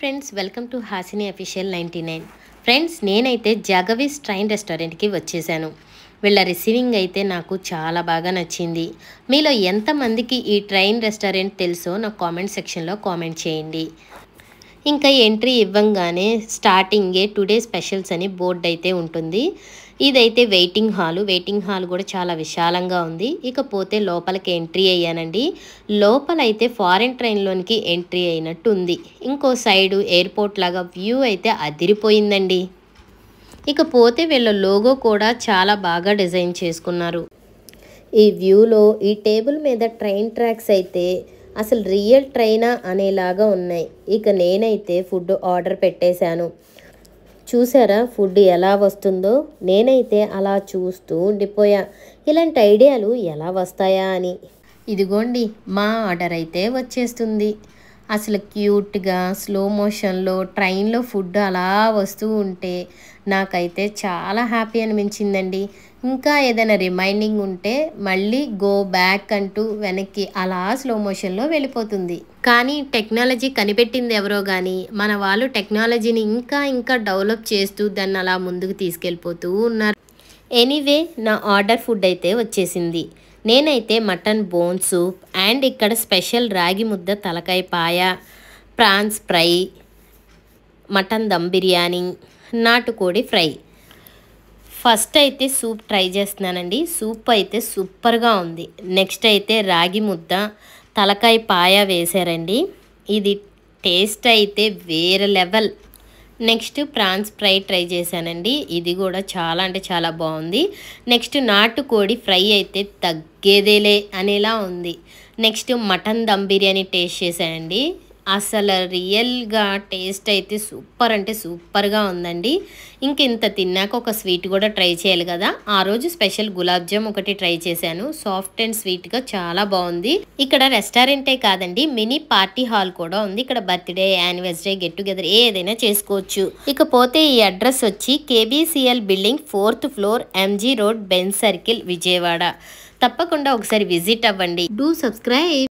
Friends, welcome to Hasini official 99. Friends, నేనైతే జాగవీస్ train రెస్టారెంట్కి వచ్చేసాను. వీళ్ళ రిసీవింగ్ అయితే నాకు చాలా బాగా నచ్చింది. మీలో ఎంతమందికి ఈ ట్రైన్ రెస్టారెంట్ తెలుసో నాకు కామెంట్ సెక్షన్లో కామెంట్ చేయండి. ఇంకా ఎంట్రీ ఇవ్వంగానే స్టార్టింగే టుడే స్పెషల్స్ అని బోర్డు అయితే ఉంటుంది. ఇదైతే వెయిటింగ్ హాల్ కూడా చాలా విశాలంగా ఉంది. ఇకపోతే లోపలికి ఎంట్రీ అయ్యానండి. లోపలైతే ఫారెన్ ట్రైన్లోనికి ఎంట్రీ అయినట్టు ఉంది. ఇంకో సైడు ఎయిర్పోర్ట్ లాగా వ్యూ అయితే అదిరిపోయిందండి. ఇకపోతే వీళ్ళ లోగో కూడా చాలా బాగా డిజైన్ చేసుకున్నారు. ఈ వ్యూలో ఈ టేబుల్ మీద ట్రైన్ ట్రాక్స్ అయితే అసలు రియల్ ట్రైనా అనేలాగా ఉన్నాయి. ఇక నేనైతే ఫుడ్ ఆర్డర్ పెట్టేశాను. చూసారా ఫుడ్ ఎలా వస్తుందో? నేనైతే అలా చూస్తూ ఉండిపోయా, ఇలాంటి ఐడియాలు ఎలా వస్తాయా అని. ఇదిగోండి, మా ఆర్డర్ అయితే వచ్చేస్తుంది. అసలు క్యూట్గా స్లో మోషన్లో ట్రైన్లో ఫుడ్ అలా వస్తూ ఉంటే నాకైతే చాలా హ్యాపీ అనిపించిందండి. ఇంకా ఏదైనా రిమైండింగ్ ఉంటే మళ్ళీ గో బ్యాక్ అంటూ వెనక్కి అలా స్లో మోషన్లో వెళ్ళిపోతుంది. కానీ టెక్నాలజీ కనిపెట్టింది ఎవరో కానీ మన వాళ్ళు టెక్నాలజీని ఇంకా డెవలప్ చేస్తూ దాన్ని అలా ముందుకు తీసుకెళ్ళిపోతూ ఉన్నారు. ఎనీవే, నా ఆర్డర్ ఫుడ్ అయితే వచ్చేసింది. నేనైతే మటన్ బోన్ సూప్ అండ్ ఇక్కడ స్పెషల్ రాగి ముద్ద తలకాయ పాయ, prawns fry, mutton dum biryani, నాటుకోడి ఫ్రై. ఫస్ట్ అయితే సూప్ ట్రై చేస్తున్నానండి. సూప్ అయితే సూపర్గా ఉంది. నెక్స్ట్ అయితే రాగి ముద్ద తలకాయ పాయ వేశారండి. ఇది టేస్ట్ అయితే వేరే level. Next prawns fry try చేశానండి. ఇది కూడా చాలా అంటే చాలా బాగుంది. నెక్స్ట్ నాటుకోడి ఫ్రై అయితే తగ్గేదేలే అనేలా ఉంది. Next mutton dum biryani taste చేశానండి. అసలు రియల్గా టేస్ట్ అయితే సూపర్ అంటే సూపర్గా ఉందండి. ఇంత తిన్నాక ఒక స్వీట్ కూడా ట్రై చేయాలి కదా. ఆ రోజు స్పెషల్ గులాబ్ జామ్ ఒకటి ట్రై చేశాను. సాఫ్ట్ అండ్ స్వీట్గా చాలా బాగుంది. ఇక్కడ రెస్టారెంటే కాదండి, మినీ పార్టీ హాల్ కూడా ఉంది. ఇక్కడ బర్త్డే, యానివర్సరీ, గెట్ టుగెదర్ ఏదైనా చేసుకోవచ్చు. ఇకపోతే ఈ అడ్రస్ వచ్చి KBCL building 4th floor, MG road, Benz circle, Vijayawada. తప్పకుండా ఒకసారి విజిట్ అవ్వండి. Do subscribe.